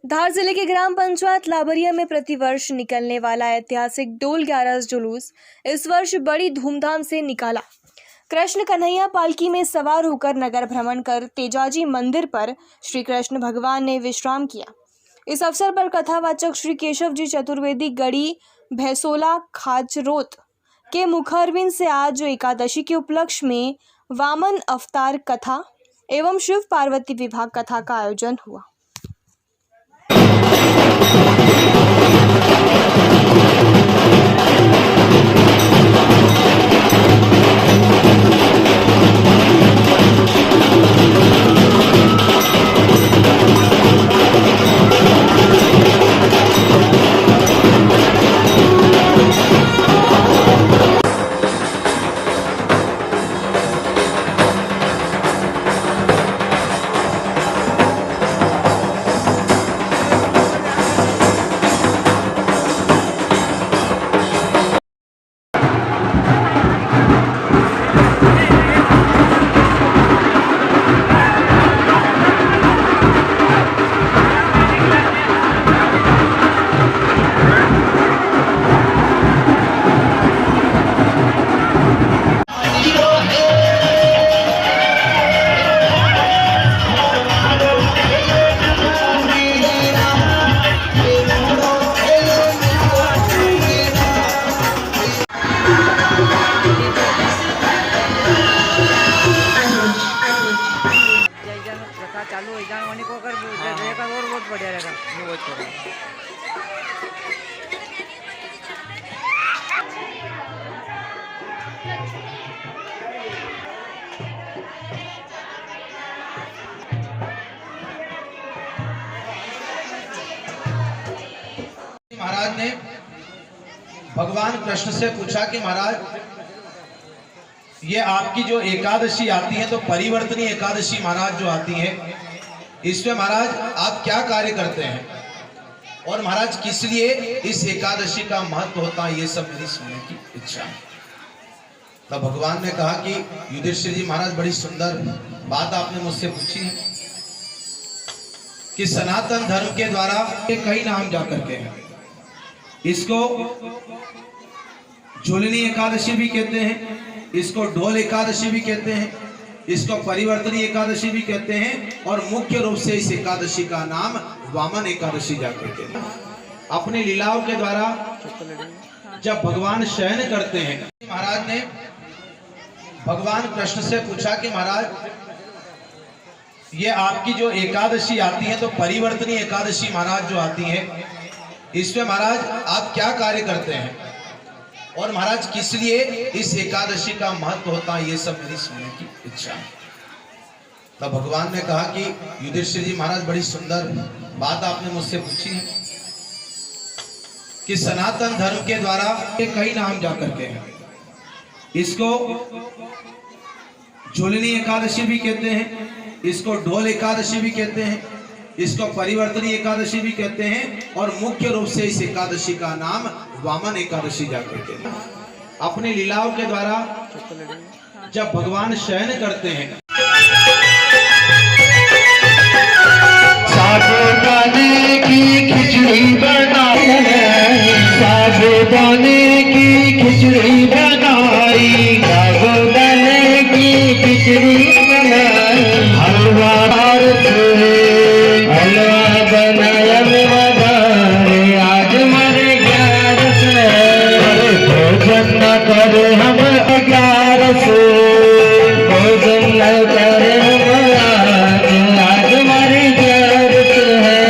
धार जिले के ग्राम पंचायत लाबरिया में प्रतिवर्ष निकलने वाला ऐतिहासिक डोल 11 जुलूस इस वर्ष बड़ी धूमधाम से निकाला। कृष्ण कन्हैया पालकी में सवार होकर नगर भ्रमण कर तेजाजी मंदिर पर श्री कृष्ण भगवान ने विश्राम किया। इस अवसर पर कथावाचक श्री केशव जी चतुर्वेदी गढ़ी भैसोला खाचरोत के मुखारविंद से आज एकादशी के उपलक्ष्य में वामन अवतार कथा एवं शिव पार्वती विवाह कथा का आयोजन हुआ। चालू हो जाने वाली को अगर रहेगा और बहुत बढ़िया रहेगा। बहुत बढ़िया। महाराज ने भगवान कृष्ण से पूछा कि महाराज ये आपकी जो एकादशी आती है तो परिवर्तनीय एकादशी महाराज जो आती है इसमें महाराज आप क्या कार्य करते हैं और महाराज किस लिए इस एकादशी का महत्व होता है, ये सब मेरी सुनने की इच्छा है। तब भगवान ने कहा कि युधिष्ठिर जी महाराज बड़ी सुंदर बात आपने मुझसे पूछी है कि सनातन धर्म के द्वारा कई नाम जाकर के हैं। इसको झूलनी एकादशी भी कहते हैं, इसको ढोल एकादशी भी कहते हैं, इसको परिवर्तनीय एकादशी भी कहते हैं और मुख्य रूप से इस एकादशी का नाम वामन एकादशी जाकर के अपनी लीलाओं के द्वारा जब भगवान शयन करते हैं। महाराज ने भगवान कृष्ण से पूछा कि महाराज ये आपकी जो एकादशी आती है तो परिवर्तनीय एकादशी महाराज जो आती है इसमें महाराज आप क्या कार्य करते हैं और महाराज किस लिए इस एकादशी का महत्व होता है, ये सब मेरी सुनने की इच्छा है। तब भगवान ने कहा कि युधिष्ठिर जी महाराज बड़ी सुंदर बात आपने मुझसे पूछी है कि सनातन धर्म के द्वारा कई नाम जाकर के हैं। इसको झूलनी एकादशी भी कहते हैं, इसको ढोल एकादशी भी कहते हैं, इसको परिवर्तनीय एकादशी भी कहते हैं और मुख्य रूप से इस एकादशी का नाम वामन एकादशी जाकर के अपनी लीलाओं के द्वारा जब भगवान शयन करते हैं। साबुदाने की खिचड़ी बनाई, साबुदाने की खिचड़ी बनाई, साबुदाने की खिचड़ी बनाई, हलवा हलवा बनाया मेवादारे, आज मरे 11 से भोजन न करे हम 11 से, भोजन न करे हम आज मरे 11 से है।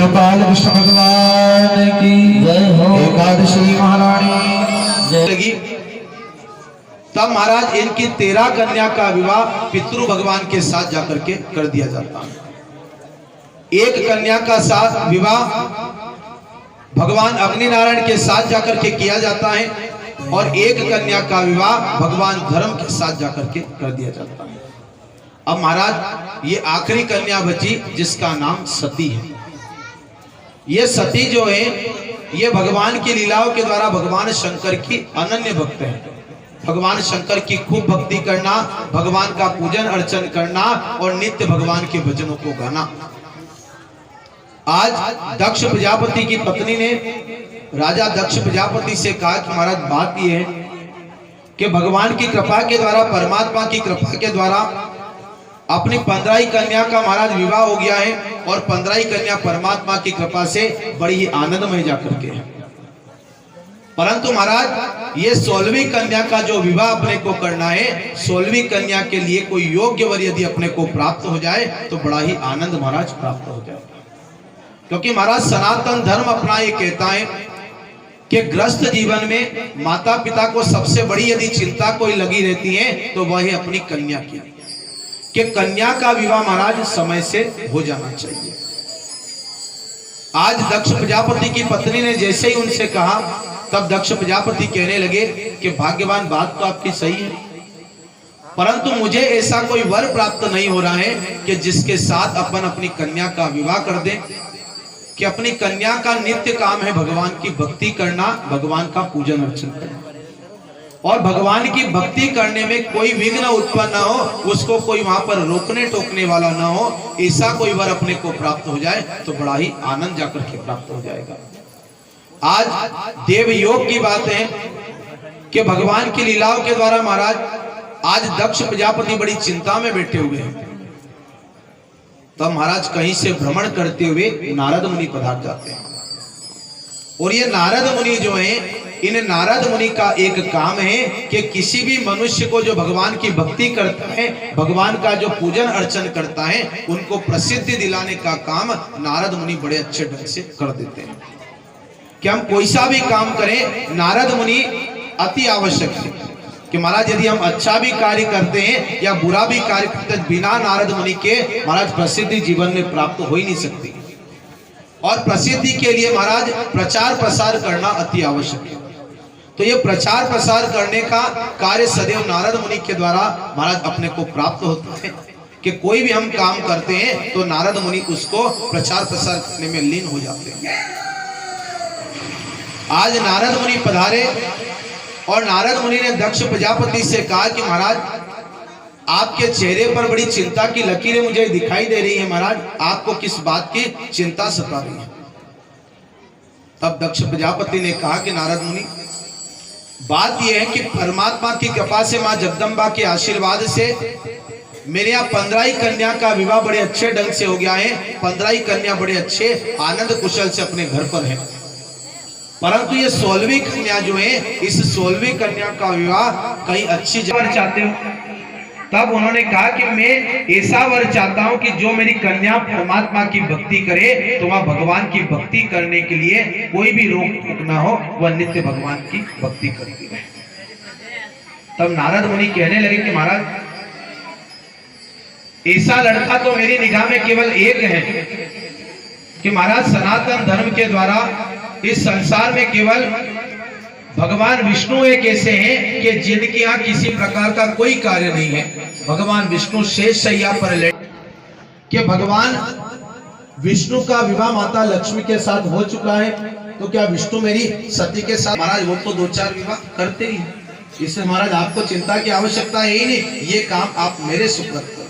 गोपाल कृष्ण भगवान की जय हो। एकादशी महारानी जय। लगी। तब महाराज इनकी 13 कन्या का विवाह पितृ भगवान के साथ जाकर के कर दिया जाता है। एक कन्या का साथ विवाह भगवान अग्नि नारायण के साथ जाकर के किया जाता है और एक कन्या का विवाह भगवान धर्म के साथ जाकर के कर दिया जाता है। अब महाराज ये आखिरी कन्या बची जिसका नाम सती है। ये सती जो है ये भगवान की लीलाओं के द्वारा भगवान शंकर की अनन्य भक्त है। भगवान शंकर की खूब भक्ति करना, भगवान का पूजन अर्चन करना और नित्य भगवान के भजनों को गाना। आज दक्ष प्रजापति की पत्नी ने राजा दक्ष प्रजापति से कहा कि महाराज बात यह है कि भगवान की कृपा के द्वारा, परमात्मा की कृपा के द्वारा अपनी 15 कन्या का महाराज विवाह हो गया है और 15 कन्या परमात्मा की कृपा से बड़ी ही आनंदमय जाकर के है। परंतु महाराज ये 16वीं कन्या का जो विवाह अपने को करना है, 16वीं कन्या के लिए कोई योग्य वर यदि अपने को प्राप्त हो जाए तो बड़ा ही आनंद महाराज प्राप्त हो जाए। क्योंकि महाराज सनातन धर्म अपना ये कहता है कि ग्रस्त जीवन में माता पिता को सबसे बड़ी यदि चिंता कोई लगी रहती है तो वह है अपनी कन्या की, कि कन्या का विवाह महाराज समय से हो जाना चाहिए। आज दक्ष प्रजापति की पत्नी ने जैसे ही उनसे कहा तब दक्ष प्रजापति कहने लगे कि भाग्यवान बात तो आपकी सही है, परंतु मुझे ऐसा कोई वर प्राप्त नहीं हो रहा है कि जिसके साथ अपन अपनी कन्या का विवाह कर दें, कि अपनी कन्या का नित्य काम है भगवान की भक्ति करना, भगवान का पूजन अर्चन करना और भगवान की भक्ति करने में कोई विघ्न उत्पन्न न हो, उसको कोई वहां पर रोकने टोकने वाला न हो। ऐसा कोई वर अपने को प्राप्त हो जाए तो बड़ा ही आनंद जाकर के प्राप्त हो जाएगा। आज देव योग की बात है कि भगवान की लीलाओं के द्वारा महाराज आज दक्ष प्रजापति बड़ी चिंता में बैठे हुए हैं। तब महाराज कहीं से भ्रमण करते हुए नारद मुनि पधार जाते हैं और ये नारद मुनि जो हैं, इन नारद मुनि का एक काम है कि किसी भी मनुष्य को जो भगवान की भक्ति करता है, भगवान का जो पूजन अर्चन करता है, उनको प्रसिद्धि दिलाने का काम नारद मुनि बड़े अच्छे ढंग से कर देते हैं। कि हम कोई सा भी काम करें, नारद मुनि अति आवश्यक है कि महाराज यदि हम अच्छा भी कार्य करते हैं या बुरा भी कार्य करते हैं, बिना नारद मुनि के महाराज प्रसिद्धि जीवन में प्राप्त हो ही नहीं सकती। और प्रसिद्धि के लिए महाराज प्रचार प्रसार करना अति आवश्यक है। तो ये प्रचार प्रसार करने का कार्य सदैव नारद मुनि के द्वारा महाराज अपने को प्राप्त होता है कि कोई भी हम काम करते हैं तो नारद मुनि उसको प्रचार प्रसार करने में लीन हो जाते हैं। आज नारद मुनि पधारे और नारद मुनि ने दक्ष प्रजापति से कहा कि महाराज आपके चेहरे पर बड़ी चिंता की लकीरें मुझे दिखाई दे रही है, महाराज आपको किस बात की चिंता सता रही है। तब दक्ष प्रजापति ने कहा कि नारद मुनि बात यह है कि परमात्मा की कृपा से, मां जगदम्बा के आशीर्वाद से मेरे यहाँ 15 कन्या का विवाह बड़े अच्छे ढंग से हो गया है। 15 कन्या बड़े अच्छे आनंद कुशल से अपने घर पर है, परंतु ये 16वीं कन्या जो है, इस 16वीं कन्या का विवाह कहीं अच्छी जगह चाहते हो। तब उन्होंने कहा कि मैं ऐसा वर चाहता हूं कि जो मेरी कन्या परमात्मा की भक्ति करे तो वह भगवान की भक्ति करने के लिए कोई भी रोक टोक ना हो, वह नित्य भगवान की भक्ति करती रहे। तब नारद मुनि कहने लगे कि महाराज ऐसा लड़का तो मेरी निगाह में केवल एक है कि महाराज सनातन धर्म के द्वारा इस संसार में केवल भगवान विष्णु एक ऐसे हैं कि जिनके यहाँ किसी प्रकार का कोई कार्य नहीं है। भगवान विष्णु शेष शैया पर लेटे कि भगवान विष्णु का विवाह माता लक्ष्मी के साथ हो चुका है, तो क्या विष्णु मेरी सती के साथ, महाराज वो तो 2-4 विवाह करते ही, इससे महाराज आपको चिंता की आवश्यकता है ही नहीं। ये काम आप मेरे सुपुर्द कर,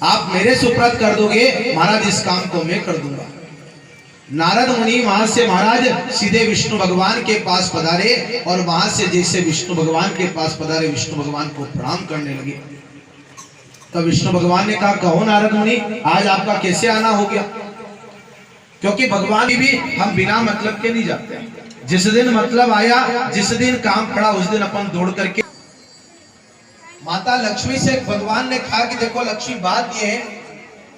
आप मेरे सुपुर्द कर दोगे महाराज, इस काम को मैं कर दूंगा। नारद मुनि वहां से महाराज सीधे विष्णु भगवान के पास पधारे और वहां से जैसे विष्णु भगवान के पास पधारे, विष्णु भगवान को प्रणाम करने लगे। तब विष्णु भगवान ने कहा, कहो नारद मुनि आज आपका कैसे आना हो गया? क्योंकि भगवान भी हम बिना मतलब के नहीं जाते। जिस दिन मतलब आया, जिस दिन काम पड़ा, उस दिन अपन दौड़ करके। माता लक्ष्मी से भगवान ने कहा कि देखो लक्ष्मी, बात यह है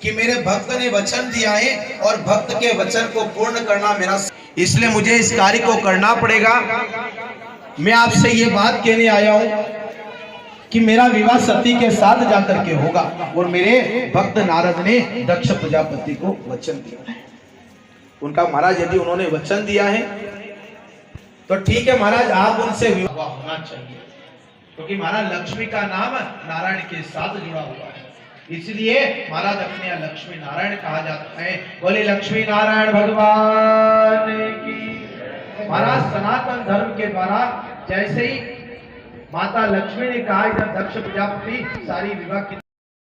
कि मेरे भक्त ने वचन दिया है और भक्त के वचन को पूर्ण करना मेरा, इसलिए मुझे इस कार्य को करना पड़ेगा। मैं आपसे ये बात कहने आया हूं कि मेरा विवाह सती के साथ जाकर के होगा और मेरे भक्त नारद ने दक्ष प्रजापति को वचन दिया है। उनका महाराज यदि उन्होंने वचन दिया है तो ठीक है महाराज, आप उनसे विवाह होना चाहिए, क्योंकि महाराज लक्ष्मी का नाम नारायण के साथ जुड़ा हुआ है, इसलिए महाराज अपने यहाँ लक्ष्मी नारायण कहा जाता है। बोले लक्ष्मी नारायण भगवान की। महाराज सनातन धर्म के द्वारा जैसे ही माता लक्ष्मी ने कहा इधर दक्ष प्रजापति सारी विवाह की